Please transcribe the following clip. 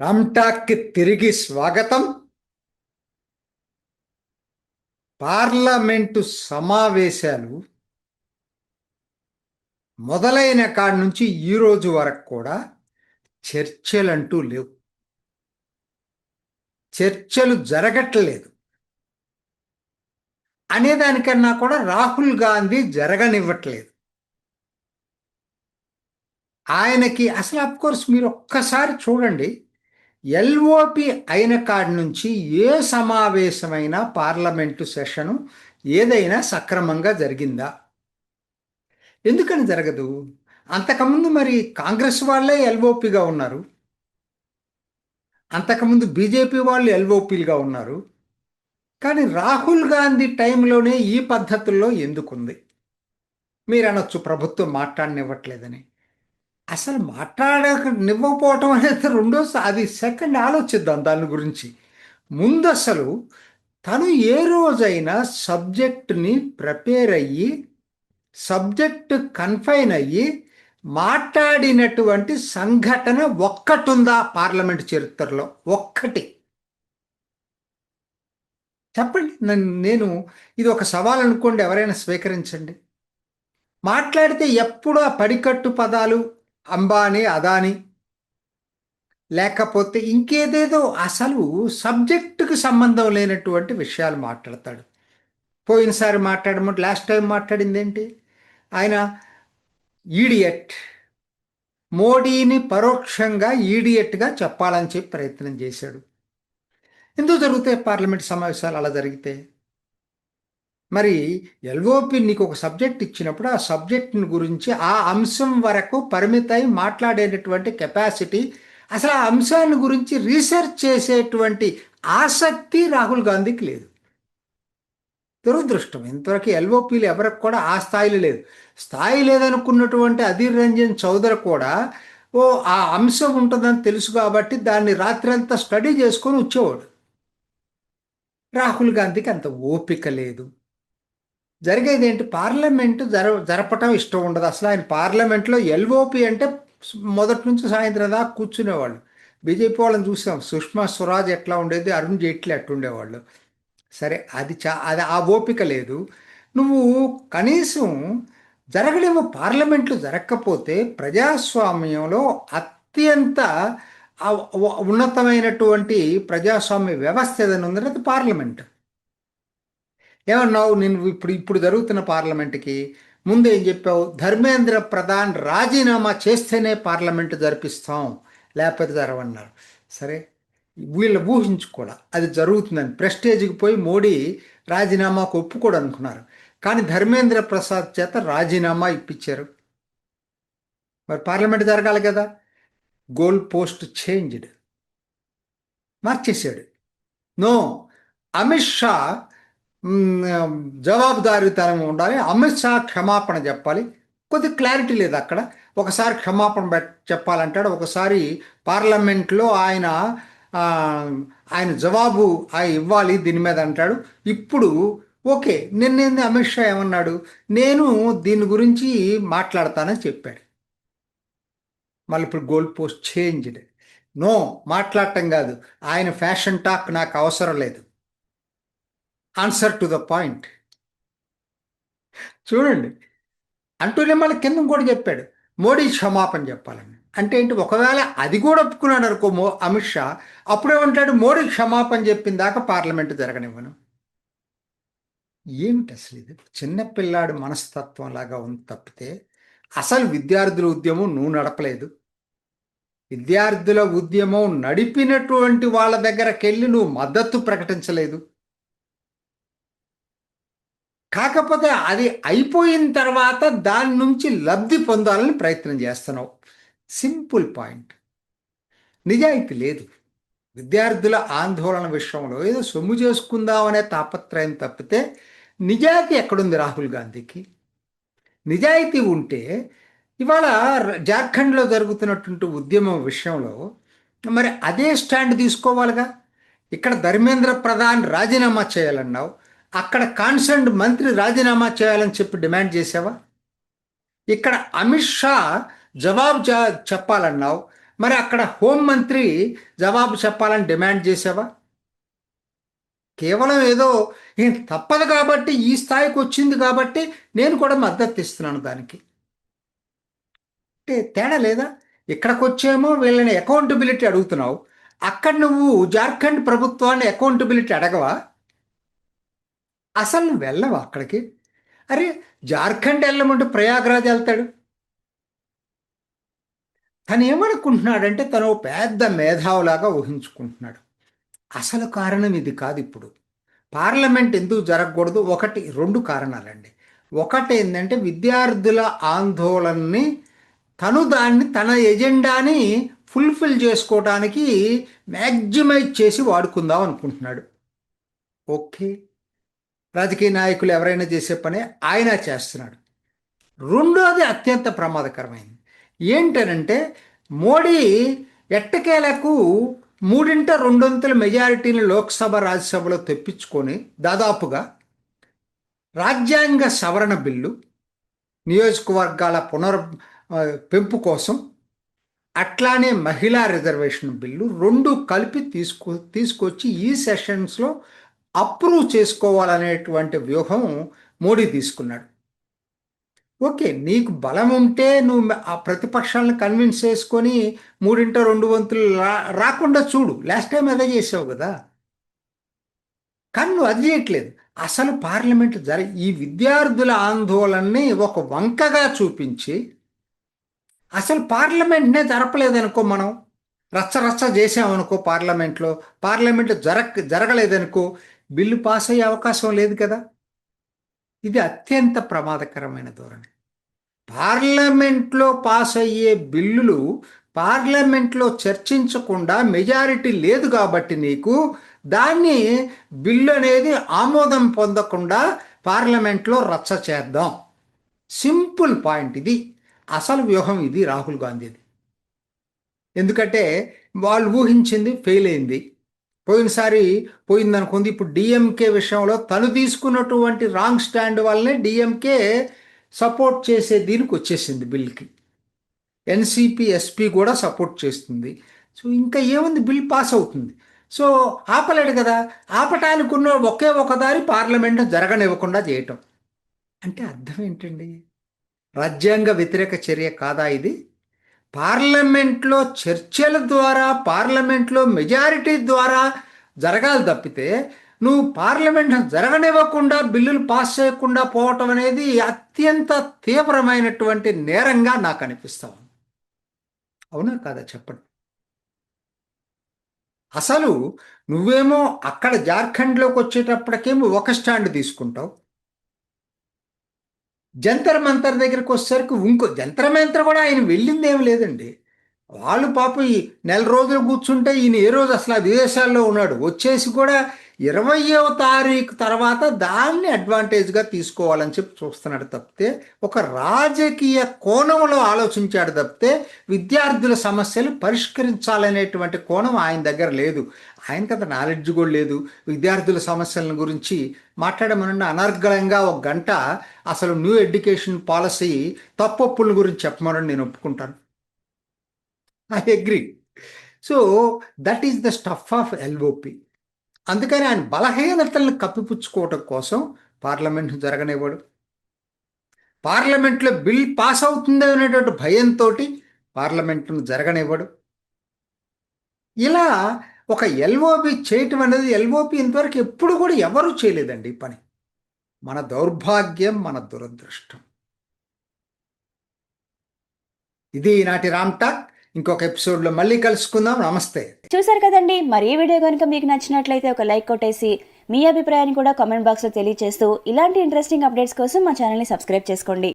రామ్టాక్కి తిరిగి స్వాగతం. పార్లమెంటు సమావేశాలు మొదలైన కాడి నుంచి ఈ రోజు వరకు కూడా చర్చలంటూ లేవు. చర్చలు జరగట్లేదు అనేదానికన్నా కూడా రాహుల్ గాంధీ జరగనివ్వట్లేదు. ఆయనకి అసలు కోర్స్ మీరు ఒక్కసారి చూడండి, ఎల్ఓపి అయిన కాడి నుంచి ఏ సమావేశమైనా పార్లమెంటు సెషను ఏదైనా సక్రమంగా జరిగిందా? ఎందుకని జరగదు? అంతకుముందు మరి కాంగ్రెస్ వాళ్ళే ఎల్ఓపిగా ఉన్నారు, అంతకుముందు బీజేపీ వాళ్ళు ఎల్ఓపీలుగా ఉన్నారు. కానీ రాహుల్ గాంధీ టైంలోనే ఈ పద్ధతుల్లో ఎందుకుంది? మీరు అనొచ్చు ప్రభుత్వం మాట్లాడనివ్వట్లేదని. అసలు మాట్లాడనివ్వకపోవటం అనేది అది సెకండ్ ఆలోచిద్దాం దాని గురించి. ముందు అసలు తను ఏ రోజైనా సబ్జెక్టుని ప్రిపేర్ అయ్యి సబ్జెక్టు కన్ఫైన్ అయ్యి మాట్లాడినటువంటి సంఘటన ఒక్కటుందా పార్లమెంట్ చరిత్రలో? ఒక్కటి చెప్పండి. నేను ఇది ఒక సవాల్ అనుకోండి, ఎవరైనా స్వీకరించండి. మాట్లాడితే ఎప్పుడు ఆ పడికట్టు పదాలు, అంబానీ అదాని, లేకపోతే ఇంకేదేదో అసలు సబ్జెక్టుకు సంబంధం లేనటువంటి విషయాలు మాట్లాడతాడు. పోయినసారి మాట్లాడమంటే లాస్ట్ టైం మాట్లాడింది ఏంటి? ఆయన ఈడియట్, మోడీని పరోక్షంగా ఈడియట్గా చెప్పాలని చెప్పి ప్రయత్నం చేశాడు. ఎందుకు జరుగుతాయి పార్లమెంట్ సమావేశాలు అలా జరిగితే? మరి ఎల్ఓపి నీకు ఒక సబ్జెక్ట్ ఇచ్చినప్పుడు ఆ సబ్జెక్ట్ని గురించి ఆ అంశం వరకు పరిమితై మాట్లాడేటటువంటి కెపాసిటీ, అసలు ఆ అంశాన్ని గురించి రీసెర్చ్ చేసేటువంటి ఆసక్తి రాహుల్ గాంధీకి లేదు. దురదృష్టం. ఇంతవరకు ఎల్ఓపీలు ఎవరికి కూడా ఆ స్థాయిలో లేదు. స్థాయి లేదనుకున్నటువంటి అధీర్ రంజన్ చౌదరి కూడా ఆ అంశం ఉంటుందని తెలుసు కాబట్టి దాన్ని రాత్రంతా స్టడీ చేసుకొని వచ్చేవాడు. రాహుల్ గాంధీకి అంత ఓపిక లేదు. జరిగేది ఏంటి? పార్లమెంటు జరపటం ఇష్టం ఉండదు అసలు. ఆయన పార్లమెంట్లో ఎల్ఓపి అంటే మొదటి నుంచి సాయంత్రం దాకా కూర్చునేవాళ్ళు. బీజేపీ వాళ్ళని చూసాం, సుష్మా స్వరాజ్ ఎట్లా ఉండేది, అరుణ్ జైట్లీ అట్టుండేవాళ్ళు. సరే, అది ఆ ఓపిక లేదు. నువ్వు కనీసం జరగలేము. పార్లమెంట్లు జరగకపోతే ప్రజాస్వామ్యంలో అత్యంత ఉన్నతమైనటువంటి ప్రజాస్వామ్య వ్యవస్థ ఏదైనా ఉందంటే అది పార్లమెంట్. ఏమన్నావు నేను? ఇప్పుడు జరుగుతున్న పార్లమెంట్కి ముందు ఏం చెప్పావు? ధర్మేంద్ర ప్రధాన్ రాజీనామా చేస్తేనే పార్లమెంటు జరిపిస్తాం, లేకపోతే జరగన్నారు. సరే, వీళ్ళు ఊహించుకోవడం అది జరుగుతుందని ప్రెస్టేజ్కి పోయి మోడీ రాజీనామాకు ఒప్పుకోడు అనుకున్నారు. కానీ ధర్మేంద్ర ప్రసాద్ చేత రాజీనామా ఇప్పించారు. మరి పార్లమెంట్ జరగాలి కదా. గోల్ పోస్ట్ చేంజ్డ్, మార్చేశాడు. నో, అమిత్ షా జవాబుదారీతనం ఉండాలి, అమిత్ షా క్షమాపణ చెప్పాలి. కొద్ది క్లారిటీ లేదు అక్కడ. ఒకసారి క్షమాపణ చెప్పాలంటాడు, ఒకసారి పార్లమెంట్లో ఆయన జవాబు ఇవ్వాలి దీని మీద అంటాడు. ఇప్పుడు ఓకే, నిన్నేంది అమిత్ షా ఏమన్నాడు? నేను దీని గురించి మాట్లాడతానని చెప్పాడు. మళ్ళీ ఇప్పుడు గోల్ పోస్ట్ చేంజ్డ్. నో, మాట్లాడటం కాదు, ఆయన ఫ్యాషన్ టాక్ నాకు అవసరం లేదు, ఆన్సర్ టు ద పాయింట్. చూడండి, అంటూనే మళ్ళీ కింద కూడా చెప్పాడు మోడీ క్షమాపణ చెప్పాలని. అంటే ఏంటి? ఒకవేళ అది కూడా ఒప్పుకున్నాడు అనుకో అమిత్ షా, అప్పుడేమంటాడు? మోడీ క్షమాపణ చెప్పిన దాకా పార్లమెంటు జరగనివ్వను. ఏమిటి అసలు ఇది? చిన్నపిల్లాడు మనస్తత్వం లాగా ఉంది తప్పితే అసలు విద్యార్థుల ఉద్యమం నువ్వు నడపలేదు. విద్యార్థుల ఉద్యమం నడిపినటువంటి వాళ్ళ దగ్గరకు వెళ్ళి నువ్వు మద్దతు ప్రకటించలేదు. కాకపోతే అది అయిపోయిన తర్వాత దాని నుంచి లబ్ధి పొందాలని ప్రయత్నం చేస్తున్నావు. Simple point. నిజాయితీ లేదు. విద్యార్థుల ఆందోళన విషయంలో ఏదో సొమ్ము చేసుకుందామనే తాపత్రయం తప్పితే నిజాయితీ ఎక్కడుంది రాహుల్ గాంధీకి? నిజాయితీ ఉంటే ఇవాళ జార్ఖండ్లో జరుగుతున్నటువంటి ఉద్యమం విషయంలో మరి అదే స్టాండ్ తీసుకోవాలిగా. ఇక్కడ ధర్మేంద్ర ప్రధాన్ రాజీనామా చేయాలన్నావు, అక్కడ కాన్సర్న్ మంత్రి రాజీనామా చేయాలని చెప్పి డిమాండ్ చేసావా? ఇక్కడ అమిత్ షా జవాబు చెప్పాలన్నావు, మరి అక్కడ హోంమంత్రి జవాబు చెప్పాలని డిమాండ్ చేసావా? కేవలం ఏదో తప్పదు కాబట్టి ఈ స్థాయికి వచ్చింది కాబట్టి నేను కూడా మద్దతు ఇస్తున్నాను దానికి అంటే తేడా లేదా? ఇక్కడికి వచ్చేమో వీళ్ళని అకౌంటబిలిటీ అడుగుతున్నావు, అక్కడ నువ్వు జార్ఖండ్ ప్రభుత్వాన్ని అకౌంటబిలిటీ అడగవా? అసలు నువ్వు వెళ్ళవా అక్కడికి? అరే జార్ఖండ్ వెళ్ళమంటే ప్రయాగ్రాజ్ వెళ్తాడు. తను ఏమనుకుంటున్నాడంటే తను పెద్ద మేధావులాగా ఊహించుకుంటున్నాడు. అసలు కారణం ఇది కాదు. ఇప్పుడు పార్లమెంట్ ఎందుకు జరగకూడదు? ఒకటి రెండు కారణాలండి. ఒకటి ఏంటంటే విద్యార్థుల ఆందోళనని దాన్ని తన ఎజెండాని ఫుల్ఫిల్ చేసుకోవడానికి మ్యాక్సిమైజ్ చేసి వాడుకుందాం అనుకుంటున్నాడు. ఓకే, రాజకీయ నాయకులు ఎవరైనా చేసే పనే ఆయన చేస్తున్నాడు. రెండోది అత్యంత ప్రమాదకరమైంది ఏంటనంటే మోడీ ఎట్టకేలకు 3/2 మెజారిటీని లోక్సభ రాజ్యసభలో తెప్పించుకొని దాదాపుగా రాజ్యాంగ సవరణ బిల్లు, నియోజకవర్గాల పెంపు కోసం, అట్లానే మహిళా రిజర్వేషన్ బిల్లు రెండు కలిపి తీసుకొచ్చి ఈ సెషన్స్లో అప్రూవ్ చేసుకోవాలనేటువంటి వ్యూహం మోడీ తీసుకున్నాడు. ఓకే, నీకు బలం ఉంటే నువ్వు ఆ ప్రతిపక్షాలను కన్విన్స్ చేసుకొని 3/2 రాకుండా చూడు. లాస్ట్ టైం అదే చేసావు కదా. కానీ నువ్వు అది చేయట్లేదు. అసలు పార్లమెంట్ ఈ విద్యార్థుల ఆందోళనని ఒక వంకగా చూపించి అసలు పార్లమెంట్నే జరపలేదనుకో, మనం రచ్చ చేసామనుకో, పార్లమెంట్ జరగలేదనుకో, బిల్లు పాస్ అయ్యే అవకాశం లేదు కదా. ఇది అత్యంత ప్రమాదకరమైన ధోరణి. పార్లమెంట్లో పాస్ అయ్యే బిల్లులు పార్లమెంట్లో చర్చించకుండా మెజారిటీ లేదు కాబట్టి నీకు దాన్ని బిల్లు అనేది ఆమోదం పొందకుండా పార్లమెంట్లో రచ్చ చేద్దాం. సింపుల్ పాయింట్ ఇది. అసలు వ్యూహం ఇది రాహుల్ గాంధీది. ఎందుకంటే వాళ్ళు ఊహించింది ఫెయిల్ అయింది. పోయినసారి పోయిందనుకుంది. ఇప్పుడు డిఎంకే విషయంలో తను తీసుకున్నటువంటి రాంగ్ స్టాండ్ వల్లనే డిఎంకే సపోర్ట్ చేసే దీనికి వచ్చేసింది బిల్కి. ఎన్సిపి ఎస్పి కూడా సపోర్ట్ చేస్తుంది. సో ఇంకా ఏముంది, బిల్ పాస్ అవుతుంది. సో ఆపలేడు కదా. ఆపటానికి ఉన్న ఒకే ఒక దారి పార్లమెంట్ జరగనివ్వకుండా చేయటం. అంటే అర్థం ఏంటండి? రాజ్యాంగ వ్యతిరేక చర్య కాదా ఇది? పార్లమెంట్లో చర్చల ద్వారా, పార్లమెంట్లో మెజారిటీ ద్వారా జరగాలి తప్పితే నువ్వు పార్లమెంట్ జరగనివ్వకుండా బిల్లులు పాస్ చేయకుండా పోవటం అనేది అత్యంత తీవ్రమైనటువంటి నేరంగా నాకు అనిపిస్తావు. అవునా కాదా చెప్పండి. అసలు నువ్వేమో అక్కడ జార్ఖండ్లోకి వచ్చేటప్పటికేమో ఒక స్టాండ్ తీసుకుంటావు, జంతర్ మంతర్ దగ్గరికి వచ్చేసరికి ఇంకో జంతర్ మంతర్ కూడా ఆయన వెళ్ళింది ఏమి లేదండి. వాళ్ళు పాపం ఈ నెల రోజులు కూర్చుంటే ఈయన ఏ రోజు అసలు విదేశాల్లో ఉన్నాడు, వచ్చేసి కూడా 20వ తారీఖు తర్వాత దాన్ని అడ్వాంటేజ్గా తీసుకోవాలని చెప్పి చూస్తున్నాడు తప్పితే, ఒక రాజకీయ కోణంలో ఆలోచించాడు తప్పితే విద్యార్థుల సమస్యలు పరిష్కరించాలనేటువంటి కోణం ఆయన దగ్గర లేదు. ఆయనకి అంత నాలెడ్జ్ కూడా లేదు. విద్యార్థుల సమస్యల గురించి మాట్లాడమనండి అనర్గళంగా 1 గంట అసలు న్యూ ఎడ్యుకేషన్ పాలసీ తప్పొప్పుల గురించి చెప్పమని నేను ఒప్పుకుంటాను. I agree. So that is the stuff of LOP. అందుకని ఆయన బలహీనతలను కప్పిపుచ్చుకోవటం కోసం పార్లమెంట్ జరగనివ్వడు. పార్లమెంట్లో బిల్ పాస్ అవుతుంది అనేటువంటి భయంతో పార్లమెంట్ను జరగనివ్వడు. ఇలా ఒక ఎల్ఓపి చేయటం అనేది, ఎల్ఓపి ఇంతవరకు ఎప్పుడు కూడా ఎవరూ చేయలేదండి ఈ పని. మన దౌర్భాగ్యం, మన దురదృష్టం. ఇది ఈనాటి రామ్ టాక్. ఇంకొక ఎపిసోడ్లో మళ్ళీ కలుసుకుందాం. నమస్తే. చూసారు కదండి, మరి ఈ వీడియో కనుక మీకు నచ్చినట్లయితే ఒక లైక్ కొట్టేసి మీ అభిప్రాయాన్ని కూడా కామెంట్ బాక్స్లో తెలియజేస్తూ ఇలాంటి ఇంట్రెస్టింగ్ అప్డేట్స్ కోసం మా ఛానల్ని సబ్స్క్రైబ్ చేసుకోండి.